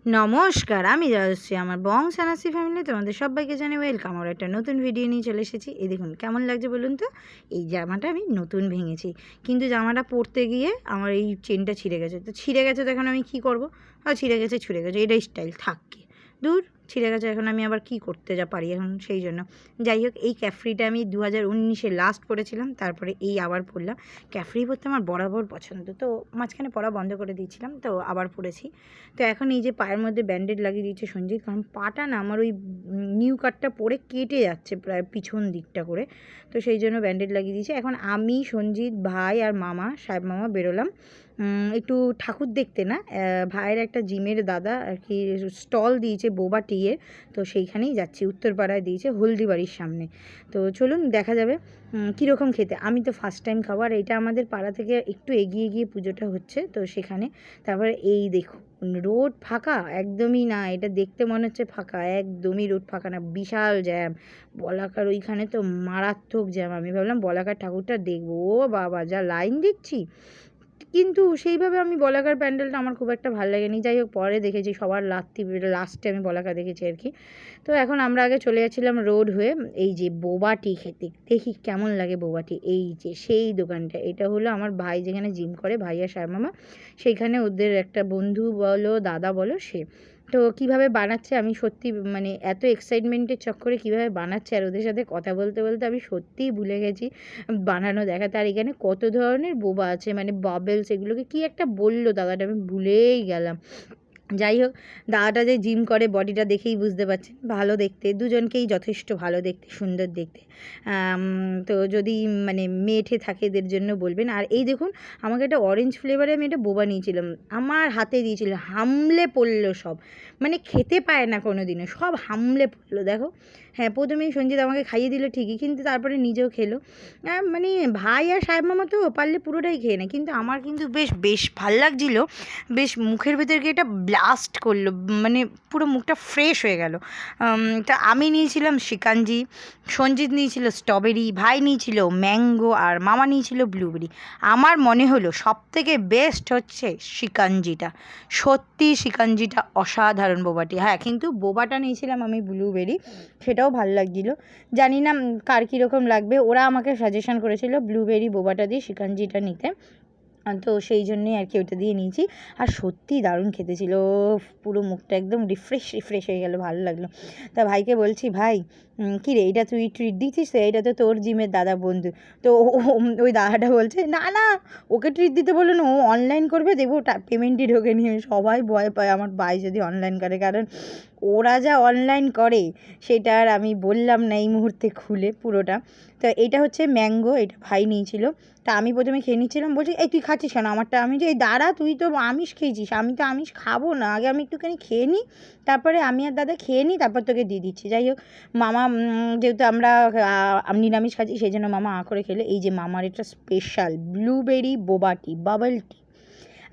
নমস্কার, আমি জয়শ্রী। আমার বং সানাসি ফ্যামিলি তোমাদের সবাইকে জানাই ওয়েলকাম। আর একটা নতুন ভিডিও নিয়ে চলে এসেছি। এই দেখুন কেমন লাগছে বলুন তো। এই জামাটা আমি নতুন ভেঙেছি, কিন্তু জামাটা পরতে গিয়ে আমার এই চেনটা ছিঁড়ে গেছে। তো ছিঁড়ে গেছে তো এখন আমি কী করবো? ছিঁড়ে গেছে ছুঁড়ে গেছে, এটাই স্টাইল থাক কি দূর। ছিঁড়ে গেছে, এখন আমি আবার কি করতে পারি এখন, সেই জন্য যাই হোক। এই ক্যাফরিটা আমি 2019-এ লাস্ট পরেছিলাম, তারপরে এই আবার পরলাম। ক্যাফরি পরতে আমার বরাবর পছন্দ, তো মাঝখানে পরা বন্ধ করে দিয়েছিলাম, তো আবার পরেছি। তো এখন এই যে পায়ের মধ্যে ব্যান্ডেড লাগিয়ে দিয়েছে সঞ্জিত, কারণ পাটা না আমার ওই নিউ কাটটা পরে কেটে যাচ্ছে প্রায় পিছন দিকটা করে, তো সেই জন্য ব্যান্ডেড লাগিয়ে দিয়েছে। এখন আমি, সঞ্জিত, ভাই আর মামা, সাহেব মামা বেরোলাম একটু ঠাকুর দেখতে। না, ভাইয়ের একটা জিমের দাদা আর কি স্টল দিয়েছে বোবা টিয়ের, তো সেইখানেই যাচ্ছি। উত্তরপাড়ায় দিয়েছে হলদিবাড়ির সামনে। তো চলুন দেখা যাবে কীরকম খেতে। আমি তো ফার্স্ট টাইম খাবো, আর এটা আমাদের পাড়া থেকে একটু এগিয়ে গিয়ে পুজোটা হচ্ছে, তো সেখানে। তারপরে এই দেখুন রোড ফাঁকা একদমই না, এটা দেখতে মনে হচ্ছে ফাঁকা, একদমই রোড ফাঁকা না, বিশাল জ্যাম। বলাকার ওইখানে তো মারাত্মক জ্যাম। আমি ভাবলাম বলাকার ঠাকুরটা দেখবো, ও বাবা যা লাইন দেখছি। কিন্তু সেইভাবে আমি বলাকার প্যান্ডেলটা আমার খুব একটা ভালো লাগেনি। যাই হোক, পরে দেখেছি সবার লাস্টে আমি বলাকা দেখেছি আর কি। তো এখন আমরা আগে চলে যাচ্ছিলাম রোড হয়ে এই যে বোবাটি খেতে। দেখি কেমন লাগে বোবাটি। এই যে সেই দোকানটা, এটা হলো আমার ভাই যেখানে জিম করে, ভাই আর সাহেব মামা, সেইখানে ওদের একটা বন্ধু বলো দাদা বলো সে। তো কীভাবে বানাচ্ছে আমি সত্যি মানে এত এক্সাইটমেন্টের চক্করে কীভাবে বানাচ্ছে, আর ওদের সাথে কথা বলতে বলতে আমি সত্যিই ভুলে গেছি বানানো দেখাতে। আর এখানে কত ধরনের বোবা আছে, মানে বাবেলস, এগুলোকে কী একটা বললো দাদাটা, আমি ভুলেই গেলাম। যাই হোক, দাদাটা যে জিম করে বডিটা দেখেই বুঝতে পারছেন ভালো দেখতে, দুজনকেই যথেষ্ট ভালো দেখতে, সুন্দর দেখতে। তো যদি মানে মেয়েঠে থাকে এদের জন্য বলবেন। আর এই দেখুন, আমাকে একটা অরেঞ্জ ফ্লেভারে আমি একটা বোবা নিয়েছিলাম, আমার হাতে দিয়েছিল, হামলে পড়লো সব, মানে খেতে পায় না কোনো দিনও, সব হামলে পড়লো দেখো। হ্যাঁ, প্রথমেই সঞ্জিত আমাকে খাইয়ে দিল ঠিকই, কিন্তু তারপরে নিজেও খেলো। মানে ভাই আর সাহেব মামা তো পারলে পুরোটাই খেয়ে নেয়, কিন্তু আমার কিন্তু বেশ বেশ ভাল লাগছিলো, বেশ মুখের ভেতরকে এটা ব্লাস্ট করলো, মানে পুরো মুখটা ফ্রেশ হয়ে গেল। তা আমি নিয়েছিলাম শিকাঞ্জি, সঞ্জিত নিয়েছিল স্ট্রবেরি, ভাই নিয়েছিল ম্যাঙ্গো, আর মামা নিয়েছিল ব্লুবেরি। আমার মনে হলো সবথেকে বেস্ট হচ্ছে শিকাঞ্জিটা, সত্যি শিকাঞ্জিটা অসাধারণ বোবাটি। হ্যাঁ, কিন্তু বোবাটা নিয়েছিলাম আমি ব্লুবেরি, সেটাও ভালো লাগছিলো। জানি না কার কীরকম লাগবে, ওরা আমাকে সাজেশন করেছিল ব্লুবেরি বোবাটা দিয়ে শিকাঞ্জিটা নিতে, তো সেই জন্যেই আর কি ওটা দিয়ে নিয়েছি। আর সত্যিই দারুণ খেতে ছিল, পুরো মুখটা একদম রিফ্রেশ হয়ে গেল, ভালো লাগলো। তা ভাইকে বলছি, ভাই কী রে এটা তুই ট্রিট দিচ্ছিস তো, এটা তো তোর জিমের দাদা বন্ধু। তো ওই দাদাটা বলছে, না না, ওকে ট্রিট দিতে বললো না, ও অনলাইন করবে, দেখবো পেমেন্টই ঢোকে নিয়ে। সবাই ভয় পায় আমার ভাই যদি অনলাইন করে, কারণ ওরা যা অনলাইন করে সেটা আর আমি বললাম না এই মুহূর্তে খুলে পুরোটা। তো এটা হচ্ছে ম্যাঙ্গো, এটা ভাই নিয়েছিল। তা আমি প্রথমে খেয়ে নিচ্ছিলাম, বলছি এই তুই খাচ্ছিস কেন আমারটা? আমি যে এই দাঁড়া, তুই তো আমিষ খেয়েছিস, আমি তো আমিষ খাবো না, আগে আমি একটুখানি খেয়ে নিই, তারপরে আমি আর দাদা খেয়ে নিই, তারপর তোকে দিয়ে দিচ্ছি। যাই হোক, মামা যেহেতু আমরা নিরামিষ খাচ্ছি, সেই জন্য মামা করে খেলে। এই যে মামার এটা স্পেশাল ব্লুবেরি বোবা টি, বাবল টি।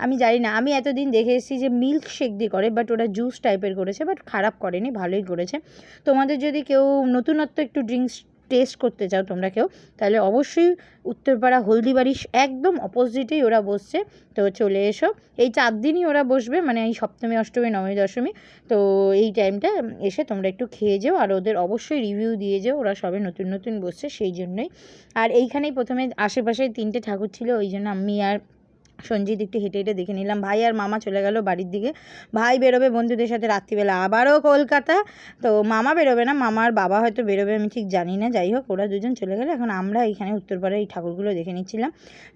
আমি জানি না, আমি এতদিন দেখে এসেছি যে মিল্ক শেক দিয়ে করে, বাট ওরা জুস টাইপের করেছে, বাট খারাপ করেনি, ভালোই করেছে। তোমাদের যদি কেউ নতুনত্ব একটু ড্রিঙ্কস টেস্ট করতে চাও তোমরা কেউ, তাহলে অবশ্যই উত্তরপাড়া হলদিবাড়ির একদম অপোজিটেই ওরা বসছে, তো চলে এসো। এই 4 দিনই ওরা বসবে, মানে এই সপ্তমী, অষ্টমী, নবমী, দশমী, তো এই টাইমটা এসে তোমরা একটু খেয়ে যেও, আর ওদের অবশ্যই রিভিউ দিয়ে যেও, ওরা সবে নতুন নতুন বসছে সেই জন্যই। আর এইখানেই প্রথমে আশেপাশে 3টে ঠাকুর ছিল, ওই জন্য আমি আর সঞ্জিত একটু হেঁটে হেঁটে দেখে নিলাম। ভাই আর মামা চলে গেল বাড়ির দিকে। ভাই বেরোবে বন্ধুদের সাথে রাত্রিবেলা আবারও কলকাতা, তো মামা বেরোবে না, মামার বাবা হয়তো বেরোবে, আমি ঠিক জানি না। যাই হোক, ওরা দুজন চলে গেলে এখন আমরা এইখানে উত্তরপাড়ায় এই ঠাকুরগুলো দেখে নিচ্ছিলাম।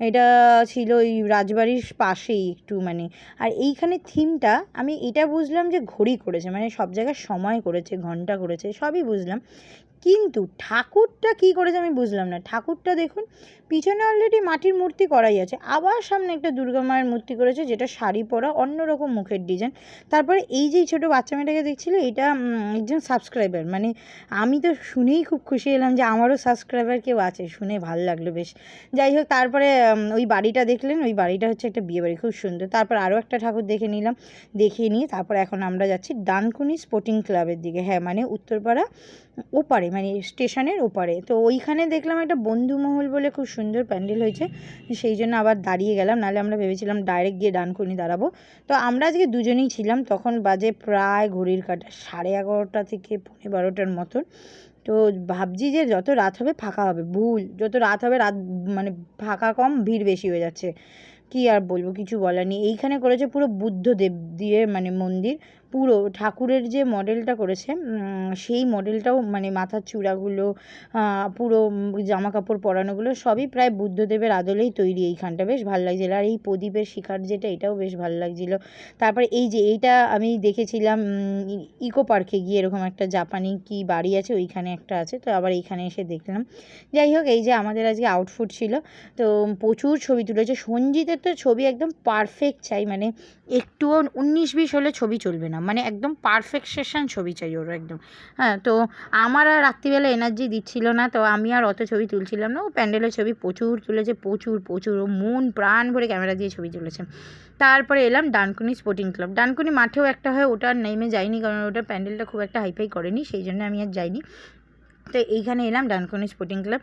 এটা ছিল ওই রাজবাড়ির পাশেই একটু, মানে আর এইখানে থিমটা আমি এটা বুঝলাম যে ঘড়ি করেছে, মানে সব জায়গায় সময় করেছে, ঘন্টা করেছে, সবই বুঝলাম, কিন্তু ঠাকুরটা কী করেছে আমি বুঝলাম না। ঠাকুরটা দেখুন, পিছনে অলরেডি মাটির মূর্তি করাই আছে, আবার সামনে একটা দুর্গা মায়ের মূর্তি করেছে, যেটা শাড়ি পরা, অন্যরকম মুখের ডিজাইন। তারপরে এই যে ছোটো বাচ্চা মেয়েটাকে দেখছিল, এটা একজন সাবস্ক্রাইবার, মানে আমি তো শুনেই খুব খুশি হলাম যে আমারও সাবস্ক্রাইবার কেউ আছে, শুনে ভালো লাগলো বেশ। যাই হোক, তারপরে ওই বাড়িটা দেখলেন, ওই বাড়িটা হচ্ছে একটা বিয়েবাড়ি, খুব সুন্দর। তারপর আরও একটা ঠাকুর দেখে নিলাম, দেখিয়ে নিয়ে তারপর এখন আমরা যাচ্ছি ডানকুনি স্পোর্টিং ক্লাবের দিকে। হ্যাঁ, মানে উত্তরপাড়া ওপারে, মানে স্টেশনের ওপারে। তো ওইখানে দেখলাম একটা বন্ধুমহল বলে খুব সুন্দর প্যান্ডেল হয়েছে, সেই জন্য আবার দাঁড়িয়ে গেলাম, নাহলে আমরা ভেবেছিলাম ডাইরেক্ট গিয়ে ডানকুনি দাঁড়াবো। তো আমরা আজকে দুজনেই ছিলাম, তখন বাজে প্রায় ঘড়ির কাঁটা 11:30 থেকে 12:15 মতন। তো ভাবছি যে যত রাত হবে ফাঁকা হবে, ভুল, যত রাত হবে রাত মানে ফাঁকা কম, ভিড় বেশি হয়ে যাচ্ছে। কি আর বলবো, কিছু বলার নেই। এইখানে করেছে পুরো বুদ্ধদেব দিয়ে মানে মন্দির, পুরো ঠাকুরের যে মডেলটা করেছে সেই মডেলটাও মানে মাথার চূড়াগুলো, পুরো জামা কাপড় পরানোগুলো সবই প্রায় বুদ্ধদেবের আদলেই তৈরি। এইখানটা বেশ ভালো লাগছিলো। আর এই প্রদীপের শিখার যেটা, এটাও বেশ ভালো লাগছিলো। তারপরে এই যে এইটা আমি দেখেছিলাম ইকো পার্কে গিয়ে, এরকম একটা জাপানি কি বাড়ি আছে, ওইখানে একটা আছে। তো আবার এইখানে এসে দেখলাম। যাই হোক, এই যে আমাদের আজকে আউটফুট ছিল, তো প্রচুর ছবি তুলেছে। সঞ্জিতের তো ছবি একদম পারফেক্ট চাই, মানে একটুও 19-20 হলে ছবি চলবে না, মানে একদম পারফেকশন ছবি চাই ওর একদম। হ্যাঁ, তো আমার আর রাত্রিবেলা এনার্জি দিচ্ছিল না, তো আমি আর অত ছবি তুলছিলাম না। ও প্যান্ডেলের ছবি প্রচুর তুলেছে, প্রচুর প্রচুর, ও মন প্রাণ ভরে ক্যামেরা দিয়ে ছবি তুলেছে। তারপরে এলাম ডানকুনি স্পোর্টিং ক্লাব। ডানকুনি মাঠেও একটা হয়, ওটা নেমে যাইনি, কারণ ওটার প্যান্ডেলটা খুব একটা হাইফাই করেনি, সেই জন্য আমি আর যাইনি। তো এইখানে এলাম ডানকুনি স্পোর্টিং ক্লাব।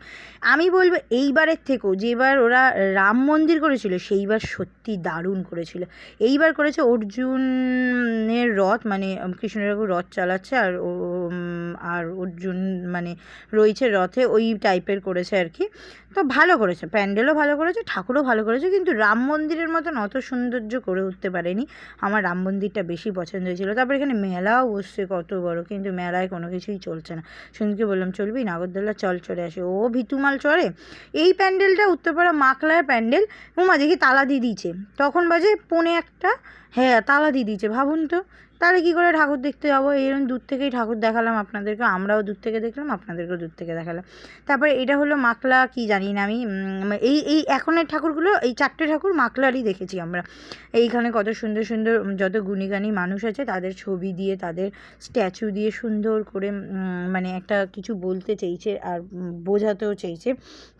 আমি বলবো এইবারের থেকেও, যেবার ওরা রাম মন্দির করেছিল সেইবার সত্যি দারুণ করেছিল। এইবার করেছে অর্জুনের রথ, মানে কৃষ্ণ ঠাকুর রথ চালাচ্ছে, আর অর্জুন মানে রয়েছে রথে, ওই টাইপের করেছে আর কি। তো ভালো করেছে, প্যান্ডেলও ভালো করেছে, ঠাকুরও ভালো করেছে, কিন্তু রাম মন্দিরের মতন অত সৌন্দর্য করে উঠতে পারেনি। আমার রাম মন্দিরটা বেশি পছন্দ হয়েছিল। তারপর এখানে মেলাও বসছে কত বড়, কিন্তু মেলায় কোনো কিছুই চলছে না। সুন্দরকে বললাম চলবি নাগরদোল্লা, চল চলে আসে, ও ভিতুমাল চড়ে। এই প্যান্ডেলটা উত্তরপাড়া মাকলার প্যান্ডেল, উমা দেখি তালা দিয়ে দিয়েছে, তখন বাজে 1:45। হ্যাঁ, তালা দিয়ে দিয়েছে, ভাবুন তো। তাহলে কী করে ঠাকুর দেখতে যাবো? এরকম দূর থেকেই ঠাকুর দেখালাম আপনাদেরকে, আমরাও দূর থেকে দেখলাম, আপনাদেরকেও দূর থেকে দেখালাম। তারপরে এটা হলো মাকলা, কি জানি না আমি, এই এখনের ঠাকুরগুলো, এই 4টে ঠাকুর মাকলারই দেখেছি আমরা। এইখানে কত সুন্দর সুন্দর যত গুণীগানী মানুষ আছে, তাদের ছবি দিয়ে, তাদের স্ট্যাচু দিয়ে সুন্দর করে মানে একটা কিছু বলতে চেয়েছে, আর বোঝাতেও চেয়েছে।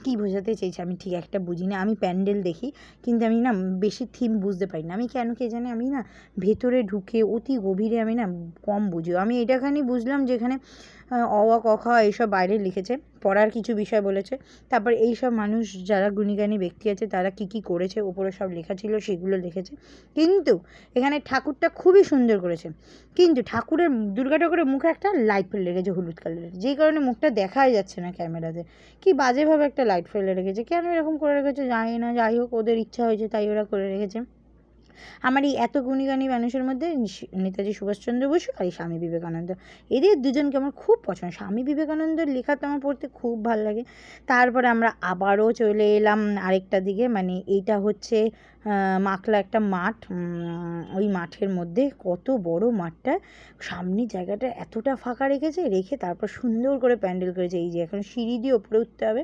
কী বোঝাতে চেয়েছে আমি ঠিক একটা বুঝি না। আমি প্যান্ডেল দেখি, কিন্তু আমি না বেশি থিম বুঝতে পারি না। আমি কেন কে জানে, আমি না ভেতরে ঢুকে অতি গভীরে আমি না কম বুঝি। আমি এটাখানি বুঝলাম যেখানে অ আ ক খ এইসব বাইরে লিখেছে, পড়ার কিছু বিষয় বলেছে। তারপর এই সব মানুষ যারা গুণীগানী ব্যক্তি আছে, তারা কী কী করেছে ওপরে সব লেখা ছিল, সেগুলো লিখেছে। কিন্তু এখানে ঠাকুরটা খুবই সুন্দর করেছে, কিন্তু ঠাকুরের, দুর্গা ঠাকুরের মুখে একটা লাইট ফেলে রেখেছে হলুদ কালারের, যেই কারণে মুখটা দেখাই যাচ্ছে না ক্যামেরাতে। কি বাজেভাবে একটা লাইট ফেলে রেখেছে, কেন এরকম করে রেখেছে জানি না। যাই হোক, ওদের ইচ্ছা হয়েছে তাই ওরা করে রেখেছে। আমার এই এত গুণীগানী মানুষের মধ্যে নেতাজি সুভাষচন্দ্র বসু আর এই স্বামী বিবেকানন্দ, এদের দুজনকে আমার খুব পছন্দ। স্বামী বিবেকানন্দের লেখা তো আমার পড়তে খুব ভালো লাগে। তারপরে আমরা আবারও চলে এলাম আরেকটা দিকে, মানে এইটা হচ্ছে মাকলা একটা মাঠ। ওই মাঠের মধ্যে, কত বড় মাঠটা, সামনের জায়গাটা এতটা ফাঁকা রেখে তারপর সুন্দর করে প্যান্ডেল করেছে। এই যে এখন সিঁড়ি দিয়ে ওপরে উঠতে হবে,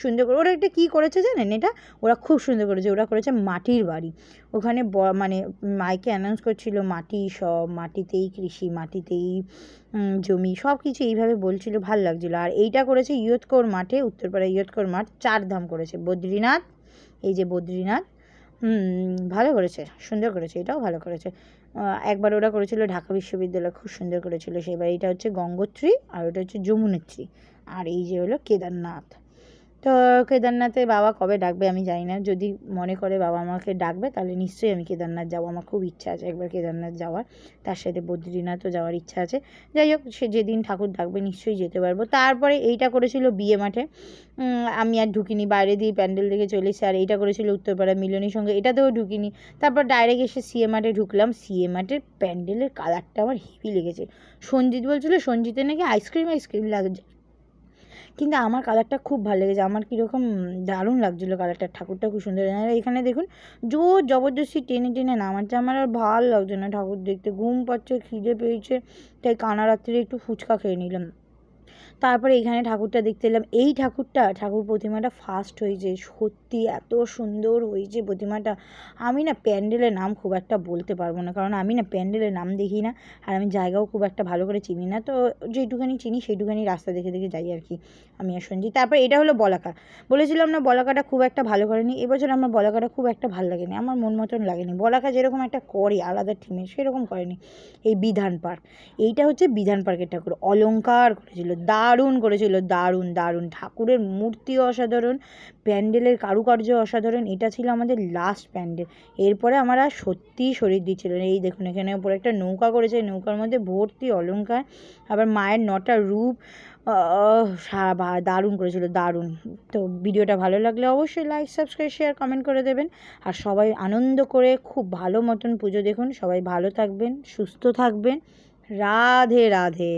সুন্দর করে। ওরা একটা কী করেছে জানেন, এটা ওরা খুব সুন্দর করেছে, ওরা করেছে মাটির বাড়ি। ওখানে মানে মাইকে অ্যানাউন্স করছিল, মাটি সব, মাটিতেই কৃষি, মাটিতেই জমি, সব কিছু এইভাবে বলছিল, ভাল লাগছিলো। আর এইটা করেছে ইয়তকোর মাঠে, উত্তরপাড়া ইয়তকোর মাঠ, 4 ধাম করেছে, বদ্রীনাথ, এই যে বদ্রীনাথ, ভালো করেছে, সুন্দর করেছে, এটাও ভালো করেছে। একবার ওরা করেছিল ঢাকা বিশ্ববিদ্যালয়, খুব সুন্দর করেছিল সেবার। এইটা হচ্ছে গঙ্গোত্রী, আর ওটা হচ্ছে যমুনেত্রী, আর এই যে হলো কেদারনাথ। তো কেদারনাথে বাবা কবে ডাকবে আমি জানি না, যদি মনে করে বাবা আমাকে ডাকবে তাহলে নিশ্চয়ই আমি কেদারনাথ যাবো। আমার খুব ইচ্ছা আছে একবার কেদারনাথ যাওয়ার, তার সাথে বদ্রীনাথও যাওয়ার ইচ্ছা আছে। যাই হোক, সে যেদিন ঠাকুর ডাকবে নিশ্চয়ই যেতে পারবো। তারপরে এইটা করেছিল বিয়ে মাঠে, আমি আর ঢুকিনি, বাইরে দিয়ে প্যান্ডেল দেখে চলে এসে। আর এইটা করেছিল উত্তরপাড়া মিলনী সঙ্গে, এটাতেও ঢুকিনি। তারপর ডাইরেক্ট এসে সিএ মাঠে ঢুকলাম। সিএ মাঠের প্যান্ডেলের কালারটা আমার হেভি লেগেছে। সঞ্জিত বলছিল সঞ্জিতের নাকি আইসক্রিম লাগছে, কিন্তু আমার কালারটা খুব ভালো লেগেছে। আমার কীরকম দারুণ লাগছিলো কালারটা, ঠাকুরটা খুব সুন্দর। এখানে দেখুন জোর জবরদস্তি টেনে টেনে নামাচ্ছে, আমার আর ভালো লাগছে না ঠাকুর দেখতে। ঘুম পাচ্ছে, খিদে পেয়েছে, তাই কানা রাত্রে একটু ফুচকা খেয়ে নিলাম। তারপরে এখানে ঠাকুরটা দেখতে এলাম। এই ঠাকুর প্রতিমাটা ফার্স্ট হয়েছে, সত্যি এত সুন্দর হয়েছে প্রতিমাটা। আমি না প্যান্ডেলের নাম খুব একটা বলতে পারবো না, কারণ আমি না প্যান্ডেলের নাম দেখি না, আর আমি জায়গাও খুব একটা ভালো করে চিনি না। তো যেটুখানি চিনি সেইটুখানি রাস্তা দেখে দেখে যাই আর কি, আমি আর সঞ্জিত। তারপরে এটা হলো বলাকা। বলেছিলাম না বলাকাটা খুব একটা ভালো করেনি, এবছর আমার বলাকাটা খুব একটা ভালো লাগেনি, আমার মন মতন লাগেনি। বলাকা যেরকম একটা করে আলাদা থিমে, সেরকম করেনি। এই বিধান পার্ক, এইটা হচ্ছে বিধান পার্কের ঠাকুর, অলংকার করেছিল, দারুণ করেছিল, দারুণ দারুণ। ঠাকুরের মূর্তিও অসাধারণ, প্যান্ডেলের কারুকার্য অসাধারণ। এটা ছিল আমাদের লাস্ট প্যান্ডেল। এরপরে আমার আর সত্যিই শরীর দিচ্ছিল না। এই দেখুন এখানে ওপরে একটা নৌকা করেছে, নৌকার মধ্যে ভর্তি অলংকার, আবার মায়ের 9টা রূপ। দারুণ করেছিল, দারুণ। তো ভিডিওটা ভালো লাগলে অবশ্যই লাইক, সাবস্ক্রাইব, শেয়ার, কমেন্ট করে দেবেন। আর সবাই আনন্দ করে খুব ভালো মতন পুজো দেখুন। সবাই ভালো থাকবেন, সুস্থ থাকবেন। রাধে রাধে।